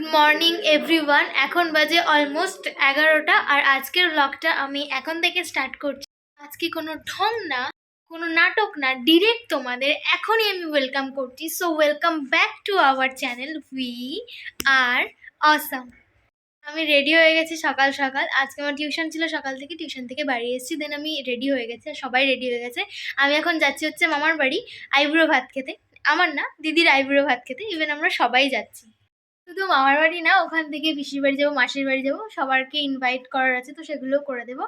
Good morning everyone. এখন বাজে almost 11টা আর আজকের ব্লগটা আমি এখন থেকে স্টার্ট করছি। আজকে কোনো ঢং না, কোনো নাটক না, ডিরেক্ট তোমাদের এখনই আমি ওয়েলকাম করছি। So welcome back to our channel we are awesome. আমি রেডি হয়ে গেছি সকাল সকাল। আজকে আমার টিউশন ছিল, সকাল থেকে টিউশন থেকে বাড়ি এসেছি, দেন আমি রেডি হয়ে গেছি, সবাই রেডি হয়ে গেছে। আমি এখন যাচ্ছি হচ্ছে মামার বাড়ি আইবুড়ো ভাত খেতে। আমার না, দিদির আইবুড়ো ভাত খেতে। ইভেন আমরা সবাই যাচ্ছি। শুধু মামার বাড়ি না, ওখান থেকে পিসির বাড়ি যাবো, মাসির বাড়ি যাবো, সবারকে ইনভাইট করার আছে, তো সেগুলোও করে দেবো।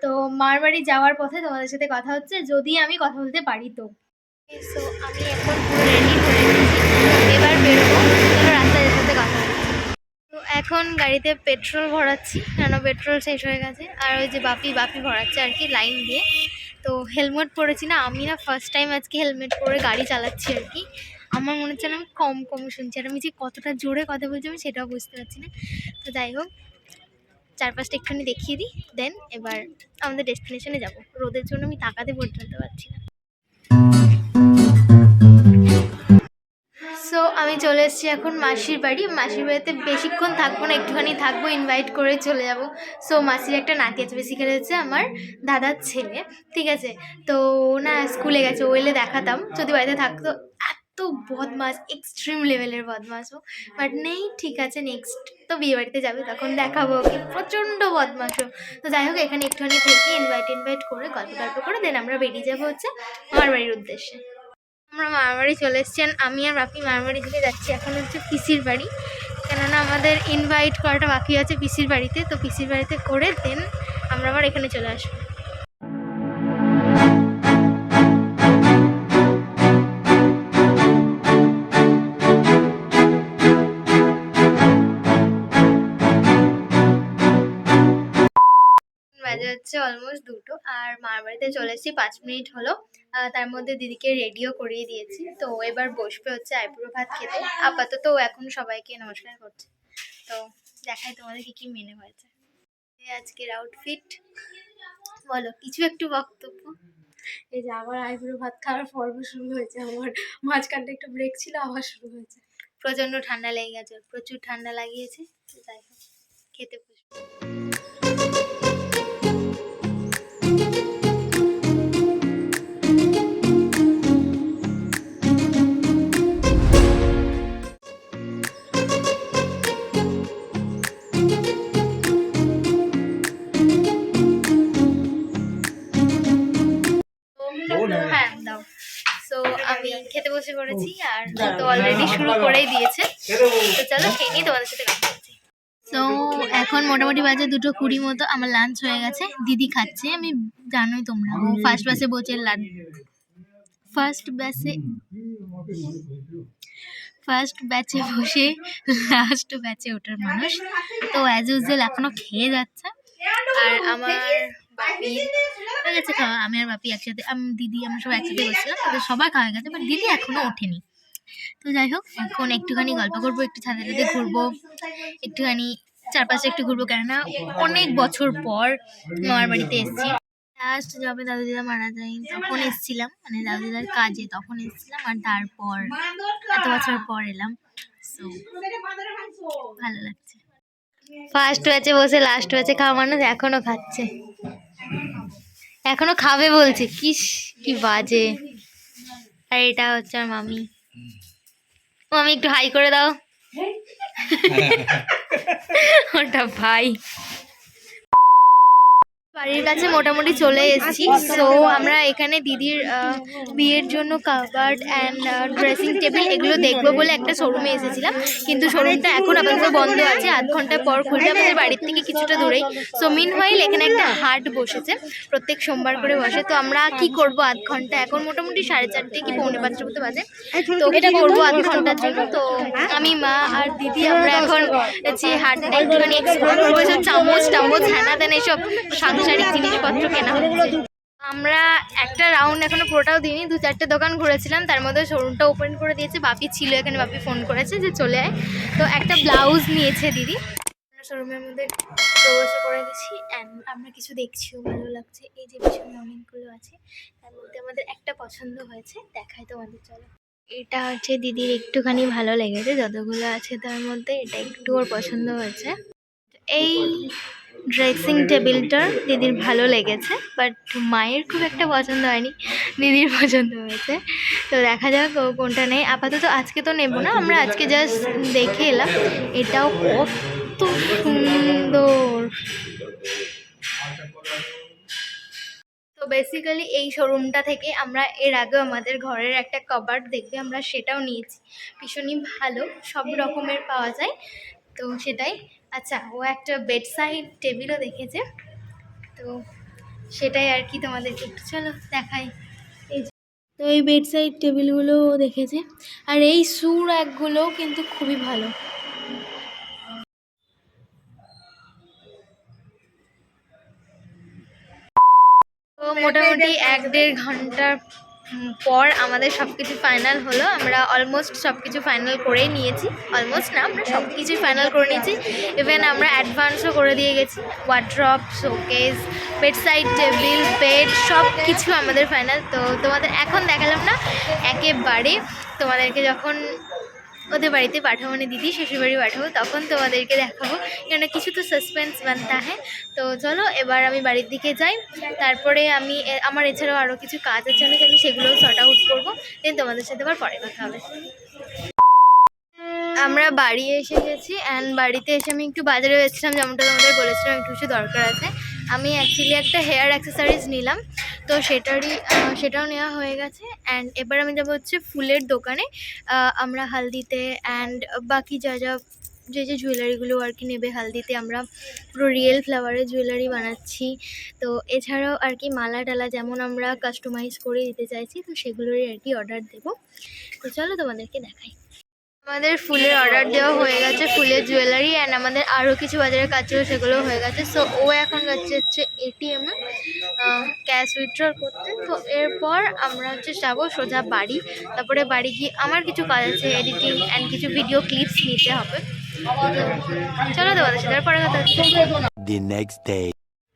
তো মার বাড়ি যাওয়ার পথে তোমাদের সাথে কথা হচ্ছে, যদি আমি কথা বলতে পারি তো। সো আমি এখন পুরো রেডি হয়ে গেছি, এবার বেরোবো। চলো রাস্তায় যেতে যেতে কথা হচ্ছে। তো এখন গাড়িতে পেট্রোল ভরাচ্ছি, কেন পেট্রোল শেষ হয়ে গেছে। আর ওই যে বাপি ভরাচ্ছে আর কি লাইন দিয়ে। তো হেলমেট পরেছি না, আমি না ফার্স্ট টাইম আজকে হেলমেট পরে গাড়ি চালাচ্ছি আর কি। আমার মনে হচ্ছে না আমি কম শুনছি, আর আমি যে কতটা জোরে কথা বলছি আমি সেটাও বুঝতে পারছি না। তো যাই হোক, চারপাশটা একটুখানি দেখিয়ে দিই, দেন এবার আমাদের ডেস্টিনেশনে যাব। রোদের জন্য আমি তাকাতে পর্যন্ত পারছি না। সো আমি চলে এসেছি এখন মাসির বাড়ি। মাসির বাড়িতে বেশিক্ষণ থাকবো না, একটুখানি থাকবো, ইনভাইট করে চলে যাব। সো মাসির একটা নাতি আছে, বেসিক্যালি হচ্ছে আমার দাদার ছেলে, ঠিক আছে। তো না স্কুলে গেছে, ও এলে দেখাতাম যদি বাড়িতে থাকতো। এত বদমাস, এক্সট্রিম লেভেলের বদমাস ও, বাট নেই, ঠিক আছে, নেক্সট তো বিয়ে বাড়িতে যাবে, তখন দেখাবো ওকে। প্রচণ্ড বদমাস ও। তো যাই হোক, এখানে একটুখানি থেকে ইনভাইট করে গল্প করে দেন আমরা বেরিয়ে যাবো হচ্ছে আমার বাড়ির উদ্দেশ্যে। আমরা মামার বাড়ি চলে এসেছেন, আমি আর বাপি মামার বাড়ি থেকে যাচ্ছি এখন হচ্ছে পিসির বাড়ি। কেননা আমাদের ইনভাইট করাটা বাকি আছে পিসির বাড়িতে, তো পিসির বাড়িতে করে দেন আমরা আবার এখানে চলে আসবো। বাজে হচ্ছে অলমোস্ট 2টো, আর মার বাড়িতে চলে এসেছি 5 মিনিট হলো। তার মধ্যে দিদিকে রেডিও করিয়ে দিয়েছি, তো এবার বসবে হচ্ছে আইবুড়ো ভাত খেতে। আপাতত এখন সবাইকে নমস্কার করছে। তো দেখাই তোমাদের কি মেনে হয়েছে। আজকের আউটফিট বলো, কিছু একটু বক্তব্য। এই যে আবার আইবুড়ো ভাত খাওয়ার পর্ব শুরু হয়েছে, আমার মাঝখানটা একটু ব্রেক ছিল, আবার শুরু হয়েছে। প্রচন্ড ঠান্ডা লেগে গেছে, প্রচুর ঠান্ডা লাগিয়েছে। যাই হোক, খেতে বসবো। হ্যাঁ দাও। সো আমি খেতে বসে পড়েছি, আর তো অলরেডি শুরু করেই দিয়েছে। তো চলো খেয়ে নিই, তোমাদের সাথে কথা বলছি। তো এখন মোটামুটি বাজে 2:20 মতো, আমার লাঞ্চ হয়ে গেছে, দিদি খাচ্ছে। আমি জানোই তোমরা, ও ফার্স্ট ব্যাচে বসে বসে লাস্ট ব্যাচে ওঠার মানুষ। তো অ্যাজ ইউজুয়াল এখনো খেয়ে যাচ্ছে। আর আমার বাপি হয়ে গেছে খাওয়া, আমি আর বাপি একসাথে, দিদি আমরা সবাই একসাথে বসছিলাম, ওদের সবার খাওয়া গেছে, বাট দিদি এখনো ওঠেনি। তো যাই হোক, এখন একটুখানি গল্প করবো, একটু ছাদে ঘুরবো, একটুখানি চারপাশে একটু ঘুরবো, কেননা অনেক বছর পর মামার বাড়িতে এসেছি। লাস্ট যবে দাদু দিদা মারা যায় তখন এসেছিলাম, মানে দাদু দিদার কাজে তখন এসেছিলাম, আর তারপর এত বছর পর এলাম। সো ভালো লাগছে। ফার্স্ট ব্যাচে বসে লাস্ট ব্যাচে খাওয়া মানুষ এখনো খাচ্ছে, এখনো খাবে বলছে। কি বাজে। আর এটা হচ্ছে আর মামি। মামি একটু হাই করে দাও। ওটা ভাই। বাড়ির কাছে মোটামুটি চলে এসেছি। সো আমরা এখানে দিদির বিয়ের জন্য কাবার্ড অ্যান্ড ড্রেসিং টেবিল এগুলো দেখবো বলে একটা শোরুমে এসেছিলাম, কিন্তু শোরুমটা এখন আপাতত বন্ধ আছে, আধ ঘন্টা পর খুলবে, আমাদের বাড়ির থেকে কিছুটা দূরেই। সো মিনওয়াইল এখানে একটা হাট বসেছে, প্রত্যেক সোমবার করে বসে। তো আমরা কি করব আধ ঘন্টা, এখন মোটামুটি 4:30 কি 4:45 মতো বাজে। তো এটা করবো আধ ঘন্টার জন্য। তো আমি, মা আর দিদি আমরা এখন হচ্ছে হাটটা একটুখানি এক্সপ্লোর করবো, সব চামচ হ্যানা তেনা এইসব সাংসারিক জিনিসপত্র কেনা হচ্ছে। আমরা একটা রাউন্ড এখনো পুরোটাও দিইনি, 2-4টে দোকান ঘুরেছিলাম, তার মধ্যে শোরুমটা ওপেন করে দিয়েছে। বাপি ছিল এখানে, বাপি ফোন করেছে যে চলে আয়। তো একটা ব্লাউজ নিয়েছে দিদি। শোরুমের মধ্যে প্রবেশ করে গেছি, অ্যান্ড আমরা কিছু দেখছিও, ভালো লাগছে। এই যে পিছনে অনেকগুলো আছে, তার মধ্যে আমাদের একটা পছন্দ হয়েছে, দেখাই তোমাদের, চলো। এটা হচ্ছে দিদির একটুখানি ভালো লেগেছে, যতগুলো আছে তার মধ্যে এটা একটু ওর পছন্দ হয়েছে। এই ড্রেসিং টেবিলটা দিদির ভালো লেগেছে, বাট মায়ের খুব একটা পছন্দ হয়নি, দিদির পছন্দ হয়েছে। তো দেখা যাক ও কোনটা নেই। আপাতত আজকে তো নেব না, আমরা আজকে জাস্ট দেখে এলাম। এটাও কত সুন্দর। তো বেসিক্যালি এই শোরুমটা থেকে আমরা এর আগেও আমাদের ঘরের একটা কভার দেখবে, আমরা সেটাও নিয়েছি। ভীষণই ভালো, সব রকমের পাওয়া যায়, তো সেটাই। আচ্ছা, ও একটা বেড সাইড টেবিলও দেখেছে, তো সেটাই আর কি তোমাদেরকে একটু চলো দেখাই। এই যে, তো এই বেড সাইড টেবিলগুলো দেখেছে, আর এই সুর একগুলোও কিন্তু খুবই ভালো। তো মোটামুটি 1-1.5 ঘন্টার পর আমাদের সব কিছু ফাইনাল হলো। আমরা অলমোস্ট সব কিছু ফাইনাল করেই নিয়েছি, অলমোস্ট না, আমরা সব কিছুই ফাইনাল করে নিয়েছি। ইভেন আমরা অ্যাডভান্সও করে দিয়ে গেছি। Wardrobe, showcase, bed side table, bed, সব কিছু আমাদের ফাইনাল। তো তোমাদের এখন দেখালাম না, একেবারে তোমাদেরকে যখন ওদের বাড়িতে পাঠাবো, মানে দিদি শ্বশুর বাড়ি পাঠাবো, তখন তোমাদেরকে দেখাবো, কেন কিছু তো সাসপেন্স বানতা হ্যাঁ। তো চলো এবার আমি বাড়ির দিকে যাই, তারপরে আমি আমার এছাড়াও আরও কিছু কাজ আছে অনেক, আমি সেগুলোও সর্ট আউট করবো, দেন তোমাদের সাথে আবার পরে কথা হবে। আমরা বাড়ি এসে গেছি, অ্যান্ড বাড়িতে এসে আমি একটু বাজারে এসেছিলাম, যেমনটা তোমাদের বলেছিলাম একটু কিছু দরকার আছে। আমি অ্যাকচুয়ালি একটা হেয়ার অ্যাক্সেসরিজ নিলাম, তো সেটাও নেওয়া হয়ে গেছে। অ্যান্ড এবার আমি যাবো হচ্ছে ফুলের দোকানে। আমরা হালদিতে অ্যান্ড বাকি যে জুয়েলারিগুলো আর কি নেবে হালদিতে, আমরা পুরো রিয়েল ফ্লাওয়ারের জুয়েলারি বানাচ্ছি। তো এছাড়াও আর কি মালা টালা যেমন আমরা কাস্টমাইজ করে দিতে চাইছি, তো সেগুলোরই আর কি অর্ডার দেবো। তো চলো তোমাদেরকে দেখাই। আমাদের ফুলের অর্ডার দেওয়া হয়ে গেছে, ফুলের জুয়েলারি, অ্যান্ড আমাদের আরও কিছু বাজারের কাজ ছিল, সেগুলো হয়ে গেছে। সো ও এখন যাচ্ছে এটিএমে ক্যাশ উইথড্রল করতে। তো এরপর আমরা যাবো সোজা বাড়ি, তারপরে বাড়ি গিয়ে আমার কিছু কাজ আছে, এডিটিং অ্যান্ড কিছু ভিডিও ক্লিপস নিতে হবে। চলো তোমাদের সাথে পরে কথা হচ্ছে।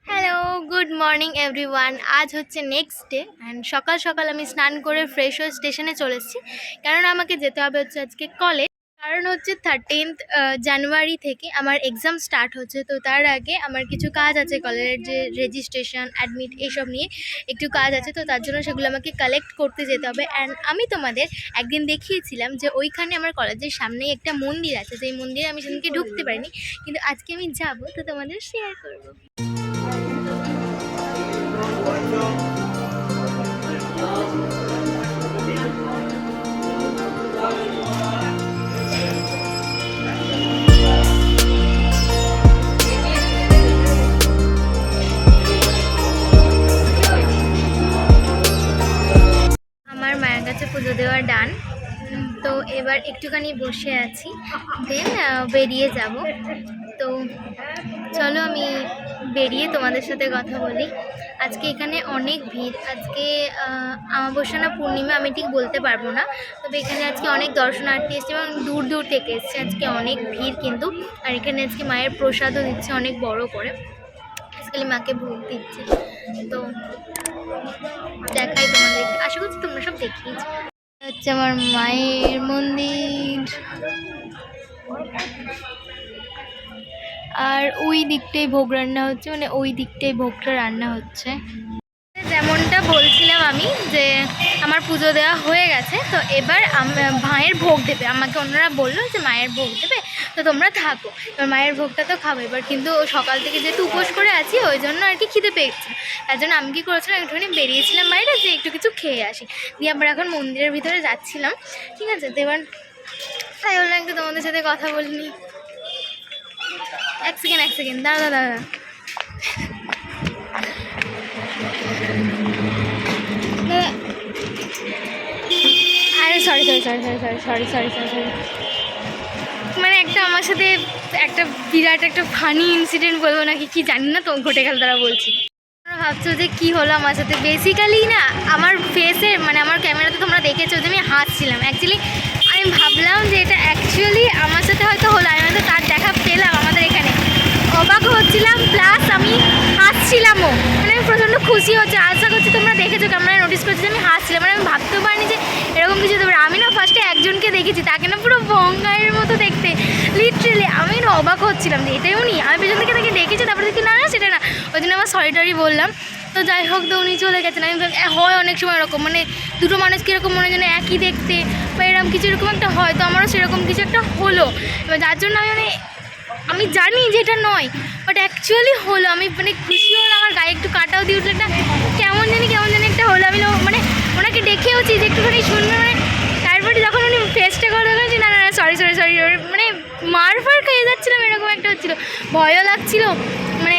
Hello, good morning everyone. আজ হচ্ছে নেক্সট ডে, অ্যান্ড সকাল সকাল আমি স্নান করে ফ্রেশ হয়ে স্টেশনে চলে এসেছি, কারণ আমাকে যেতে হবে হচ্ছে আজকে কলেজ। কারণ হচ্ছে 13th জানুয়ারি থেকে আমার এক্সাম স্টার্ট হচ্ছে। তো তার আগে আমার কিছু কাজ আছে, কলেজের যে রেজিস্ট্রেশন, অ্যাডমিট, এইসব নিয়ে একটু কাজ আছে, তো তার জন্য সেগুলো আমাকে কালেক্ট করতে যেতে হবে। অ্যান্ড আমি তোমাদের একদিন দেখিয়েছিলাম যে ওইখানে আমার কলেজের সামনেই একটা মন্দির আছে, যেই মন্দিরে আমি সেদিনকে ঢুকতে পারিনি, কিন্তু আজকে আমি যাব, তো তোমাদের শেয়ার করবো। আমার মায়ের কাছে পুজো দেওয়া ডান, তো এবার একটুখানি বসে আছি, দেন বেরিয়ে যাব। তো চলো আমি বেরিয়ে তোমাদের সাথে কথা বলি। আজকে এখানে অনেক ভিড়, আজকে অমাবস্যা না পূর্ণিমা আমি ঠিক বলতে পারবো না, তবে এখানে আজকে অনেক দর্শনার্থী এসছে এবং দূর দূর থেকে এসছে, আজকে অনেক ভিড় কিন্তু। আর এখানে আজকে মায়ের প্রসাদও দিচ্ছে অনেক বড় করে, আজকাল মাকে ভোগ দিচ্ছে। তো দেখাই তোমাদেরকে, আশা করছি তোমরা সব দেখিয়েছো। হচ্ছে আমার মায়ের মন্দির, আর ওই দিকটাই ভোগ রান্না হচ্ছে, মানে ওই দিকটাই ভোগটা রান্না হচ্ছে। যেমনটা বলছিলাম আমি যে আমার পুজো দেওয়া হয়ে গেছে, তো এবার মায়ের ভোগ দেবে আমাকে, অন্যরা বললো যে মায়ের ভোগ দেবে, তো তোমরা থাকো। এবার মায়ের ভোগটা তো খাবো এবার, কিন্তু সকাল থেকে যেহেতু উপোস করে আছি ওই জন্য আর কি খিদে পেয়েছে, তার জন্য আমি কী করেছিলাম একটুখানি বেরিয়েছিলাম বাইরে যে একটু কিছু খেয়ে আসি, দিয়ে আমরা এখন মন্দিরের ভিতরে যাচ্ছিলাম, ঠিক আছে। তো এবার তাই বললাম একটু তোমাদের সাথে কথা বলিনি। এক সেকেন্ড দাঁড়া, আরে সরি, মানে একটা আমার সাথে একটা বিরাট একটা ফানি ইনসিডেন্ট বলবো নাকি কি জানি না, তো ঘটে গেল তারা বলছি। তোমরা ভাবছো যে কী হলো আমার সাথে, বেসিক্যালি না আমার ফেসে, মানে আমার ক্যামেরাতে তোমরা দেখেছো যে আমি হাসছিলাম। অ্যাকচুয়ালি আমি ভাবলাম যে এটা অ্যাকচুয়ালি আমার সাথে হয়তো হলো, আমি হয়তো তার দেখা পেলাম আমাদের এখানে, অবাক হচ্ছিলাম, প্লাস আমি হাসছিলামও, মানে আমি প্রচণ্ড খুশি হচ্ছে। আশা করছি তোমরা দেখেছো, ক্যামেরায় নোটিস করছি যে আমি হাসছিলাম, মানে আমি ভাবতেও পারিনি যে এরকম কিছু দেবে। আমি না ফার্স্ট বলছি, তাকে না পুরো বঙ্গাইয়ের মতো দেখতে, লিটারেলি আমি না অবাক হচ্ছিলাম যে এটাই উনি। আমি পেছন থেকে তাকে দেখেছি, তারপরে দেখি না না সেটা না, ওই জন্য আমার সরি টরি বললাম। তো যাই হোক, তো উনি চলে গেছেন। আমি হয় অনেক সময় এরকম, মানে দুটো মানুষ কীরকম মনে যেন একই দেখতে বা এরকম কিছু এরকম একটা হয়, তো আমারও সেরকম কিছু একটা হলো। এবার যার জন্য আমি জানি যে এটা নয়, বাট অ্যাকচুয়ালি হলো। আমি মানে খুশি হলো, আমার গায়ে একটু কাটাও দিয়ে উঠলো, একটা কেমন জানি একটা হলো। আমি মানে ওনাকে দেখেওছি যে একটুখানি শুনবে, মানে তারপরে যখন উনি ফেসটা করে গেছি, না না সরি সরি সরি, মানে মার খেয়ে যাচ্ছিলাম, এরকম একটা হচ্ছিলো, ভয়ও লাগছিলো, মানে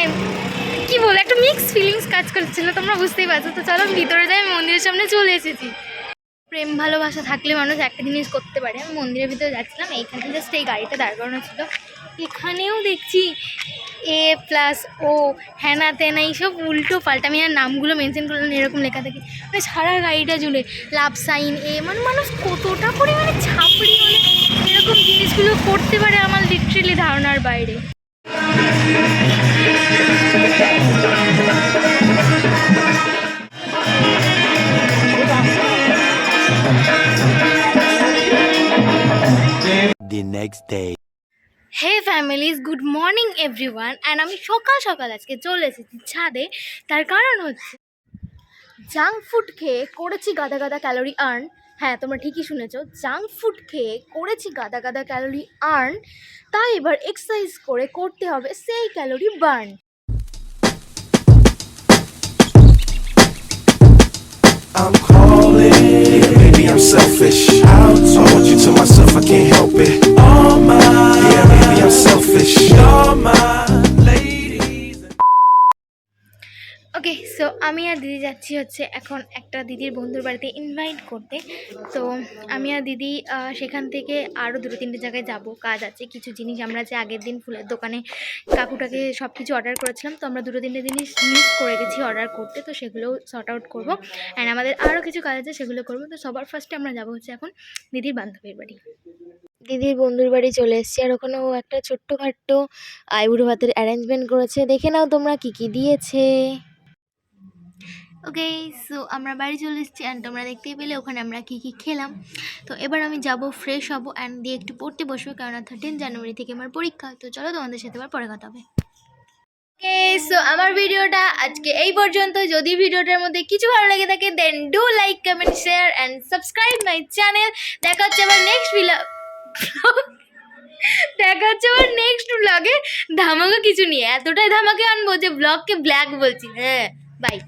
কি বলে একটা মিক্স ফিলিংস কাজ করছিল, তোমরা বুঝতেই পারছো। তো চলো ভিতরে যাই, আমি মন্দিরের সামনে চলে এসেছি। প্রেম ভালোবাসা থাকলে মানুষ একটা জিনিস করতে পারে। আমি মন্দিরের ভিতরে যাচ্ছিলাম, এইখানে জাস্ট এই গাড়িটা দাঁড় করানো ছিল, এখানেও দেখছি A+O হ্যানা তেনা এইসব উল্টো পাল্টা, আমি আর নামগুলো মেনশন করলাম, এরকম লেখা থাকে, মানে সারা গাড়িটা জুড়ে লাভ সাইন এ, মানে মানুষ কতটা পরিমাণে ছাপড়ি মানে এরকম জিনিসগুলো করতে পারে, আমার লিটারেলি ধারণার বাইরে। The next day. Hey families, good morning everyone. And আমি সকাল সকাল আজকে চলে এসেছি ছাদে, তার কারণ হচ্ছে জাঙ্ক ফুড খেয়ে করেছি গাদা গাদা ক্যালোরি আর্ন। হ্যাঁ, তোমরা ঠিকই শুনেছো, জাঙ্ক ফুড খেয়ে করেছি গাদা গাদা ক্যালোরি আর্ন, তাই এবার এক্সারসাইজ করে করতে হবে সেই calorie burn. I'm calling, yeah, maybe I'm selfish. I want you to myself, I can't help it. All mine, yeah, maybe I'm selfish. You're mine, ladies. Okay, so আমি আর দিদি যাচ্ছি হচ্ছে এখন একটা দিদির বন্ধুর বাড়িতে ইনভাইট করতে। তো আমি আর দিদি সেখান থেকে আরও 2-3টে জায়গায় যাব, কাজ আছে কিছু জিনিস। আমরা যে আগের দিন ফুলের দোকানে কাকুটাকে সব কিছু অর্ডার করেছিলাম, তো আমরা 2-3টে জিনিস মিস করে গেছি অর্ডার করতে, তো সেগুলোও সর্ট আউট করবো। অ্যান্ড আমাদের আরও কিছু কাজ আছে, সেগুলো করবো। তো সবার ফার্স্টে আমরা যাবো হচ্ছে এখন দিদির বান্ধবীর বাড়ি। দিদির বন্ধুর বাড়ি চলে এসেছি, আর ওখানেও একটা ছোট্টখাট্টো আইবুড়ো ভাতের অ্যারেঞ্জমেন্ট করেছে। দেখে নাও তোমরা কী কী দিয়েছে। ওকে, সো আমরা বাড়ি চলে এসেছি, অ্যান্ড তোমরা দেখতেই পেলে ওখানে আমরা কী কী খেলাম। তো এবার আমি যাব, ফ্রেশ হব, অ্যান্ড দিয়ে একটু পড়তে বসবো, কারণ 13 জানুয়ারি থেকে আমার পরীক্ষা। তো চলো তোমাদের সাথে আবার পরে কথা হবে। ওকে, সো আমার ভিডিওটা আজকে এই পর্যন্ত। যদি ভিডিওটার মধ্যে কিছু ভালো লেগে থাকে, then do like, comment, share and subscribe my channel. দেখা হচ্ছে আবার নেক্সট ব্লগে ধামাকা কিছু নিয়ে। এতটাই ধামাকে আনবো যে ব্লগকে ব্ল্যাক বলছি। হ্যাঁ, বাই।